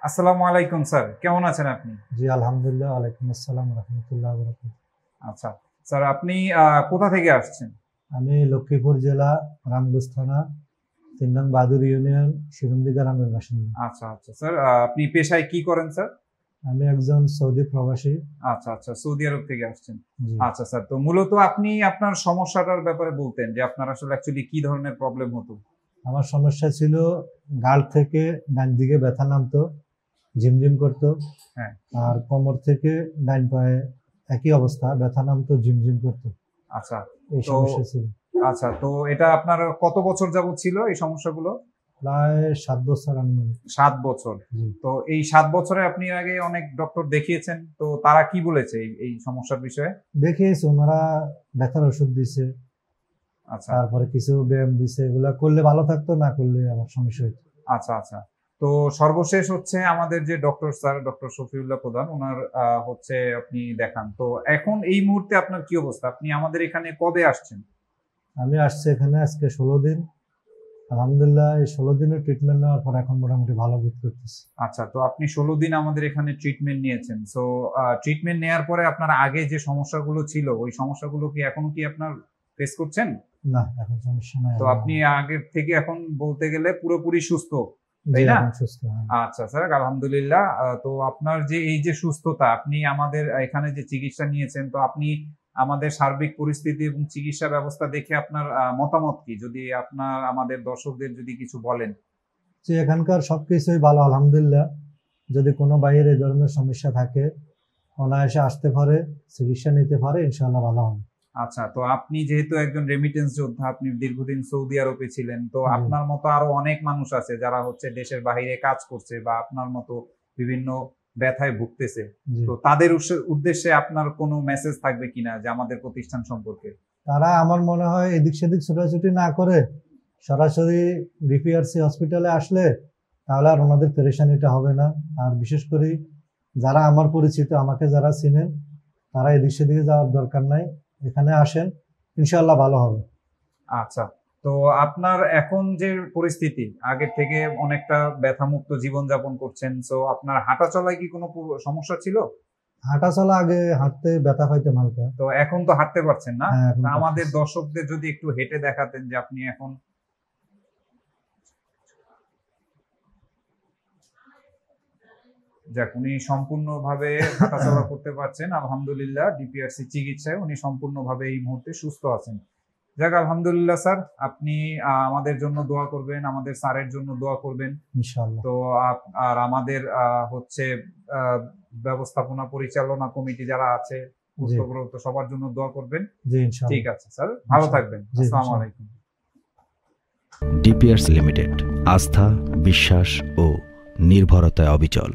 আসসালামু আলাইকুম স্যার, কেমন আছেন আপনি? জি, আলহামদুলিল্লাহ। ওয়ালাইকুম আসসালাম রাহমাতুল্লাহ বারাকাতুহু। আচ্ছা স্যার, আপনি কোথা থেকে আসছেন? আমি লক্ষ্মীপুর জেলা রামগঞ্জ থানা ৩ নং বাদুর ইউনিয়ন শিরুমদিঘা গ্রামের বাসিন্দা। আচ্ছা আচ্ছা স্যার, আপনি পেশায় কি করেন স্যার? আমি একজন সৌদি প্রবাসী। আচ্ছা আচ্ছা, সৌদি আরব থেকে আসছেন। জি, আচ্ছা স্যার, তো মূলত আপনি আপনার সমস্যাটার ব্যাপারে বলতেন যে আপনার আসলে অ্যাকচুয়ালি কি ধরনের প্রবলেম হতো? আমার সমস্যা ছিল ঘাড় থেকে ডান দিকে ব্যথা নামতো, ঝিমঝিম করতো। হ্যাঁ। আর কোমর থেকে ডান পায়ে একই অবস্থা, ব্যথা নামতো, ঝিমঝিম করতো। আচ্ছা। এই তো সমস্যা ছিল। আচ্ছা, তো এটা আপনার কত বছর যাবত ছিল এই সমস্যাগুলো? প্রায় ৭ বছর আনুমানিক। 7 বছর। জি, তো এই 7 বছরে আপনি এর আগে অনেক ডক্টর দেখিয়েছেন, তো তারা কি বলেছে এই সমস্যার বিষয়ে? দেখিয়েছি, ওনারা ব্যথার ওষুধ দিছে, আচ্ছা তারপরে কিছু ব্যায়াম দিছে, এগুলা করলে ভালো থাকতো, না করলে আবার সমস্যা হইতো। আচ্ছা আচ্ছা। তো সর্বশেষ হচ্ছে আমাদের যে ডক্টর স্যার, ডক্টর শফিউল্লাহ প্রধান, ওনার হচ্ছে আপনি দেখান। তো এখন এই মুহূর্তে আপনার কি অবস্থা? আপনি আমাদের এখানে কবে আসছেন? আমি আসছি এখানে আজকে ১৬ দিন। আলহামদুলিল্লাহ, এই ১৬ দিনের ট্রিটমেন্ট নেওয়ার পর এখন মোটামুটি ভালো বোধ করতেছি। আচ্ছা, তো আপনি ১৬ দিন আমাদের এখানে ট্রিটমেন্ট নিয়েছেন। সো ট্রিটমেন্ট নেয়ার পরে আপনার আগে যে সমস্যাগুলো ছিল, ওই সমস্যাগুলো কি এখনো কি আপনার ফেস করছেন? না, এখন সমস্যা নাই তো আপনি আলহামদুলিল্লাহ। আগের থেকে এখন বলতে গেলে পুরোপুরি সুস্থ, জি, তাই না? এখন সুস্থ। হ্যাঁ। আচ্ছা স্যার, আলহামদুলিল্লাহ। তো আপনার যে এই যে সুস্থতা, আপনি আমাদের এখানে যে চিকিৎসা নিয়েছেন, তো আপনি আমাদের সার্বিক পরিস্থিতি এবং চিকিৎসা ব্যবস্থা দেখে আপনার মতামত কি? যদি আপনার আমাদের দর্শকদের যদি কিছু বলেন। জি, এখানকার সবকিছুই ভালো আলহামদুলিল্লাহ। যদি কোনো ভাইয়ের এই ধরনের সমস্যা থাকে, অনায়াসে আসতে পারে, চিকিৎসা নিতে পারে, ইনশাআল্লাহ ভালো হবে। আচ্ছা, তো আপনি যেহেতু একজন রেমিটেন্স যোদ্ধা, আপনি দীর্ঘদিন সৌদি আরবে ছিলেন। তো জি, আপনার মতো আরো অনেক মানুষ আছে যারা হচ্ছে দেশের বাহিরে কাজ করছে বা আপনার মতো বিভিন্ন ব্যথায় ভুগতেছে। জি। তো তাদের উদ্দেশ্যে আপনার কোনো মেসেজ থাকবে কিনা যে আমাদের প্রতিষ্ঠান সম্পর্কে? তারা আমার মনে হয় এদিক সেদিক ছোটাছুটি না করে সরাসরি বিপিআরসি হসপিটালে আসলে তাহলে আর ওনাদের পেরেশানিটা হবে না। আর বিশেষ করে যারা আমার পরিচিত, আমাকে যারা চিনেন, তারা এদিক সেদিকে যাওয়ার দরকার নাই, এখানে আসেন, ইনশাআল্লাহ ভালো হবে। আচ্ছা। তো আপনার এখন যে পরিস্থিতি, আগের থেকে অনেকটা ব্যথামুক্ত জীবনযাপন করছেন। সো আপনার হাঁটা চলায় কি কোনো সমস্যা ছিল? হাঁটা চলা, আগে হাঁটতে ব্যথা পাইতাম হালকা। তো এখন তো হাঁটতে পারছেন না? হ্যাঁ, এখন তা আমাদের পারতেছি। দর্শকদের যদি একটু হেঁটে দেখাতেন যে আপনি এখন। যাক, উনি সম্পূর্ণভাবে হাঁটাচলা করতে পারছেন। আলহামদুলিল্লাহ, ডিপিআরসি চিকিৎসায় উনি সম্পূর্ণভাবে এই মুহূর্তে সুস্থ আছেন। যাক আলহামদুলিল্লাহ স্যার, আপনি আমাদের জন্য দোয়া করবেন, আমাদের স্যারের জন্য দোয়া করবেন। ইনশাআল্লাহ। তো আর আমাদের হচ্ছে আ ব্যবস্থাপনা পরিচালনা কমিটি যারা আছে, জি, পূর্তব্রত সবার জন্য দোয়া করবেন। জি, ঠিক ইনশাআল্লাহ। আছে স্যার, ভালো ইনশাআল্লাহ। থাকবেন। জি, আসসালামু ইনশাআল্লাহ। আলাইকুম। ডিপিআরস লিমিটেড, আস্থা, বিশ্বাস ও নির্ভরতায় অবিচল।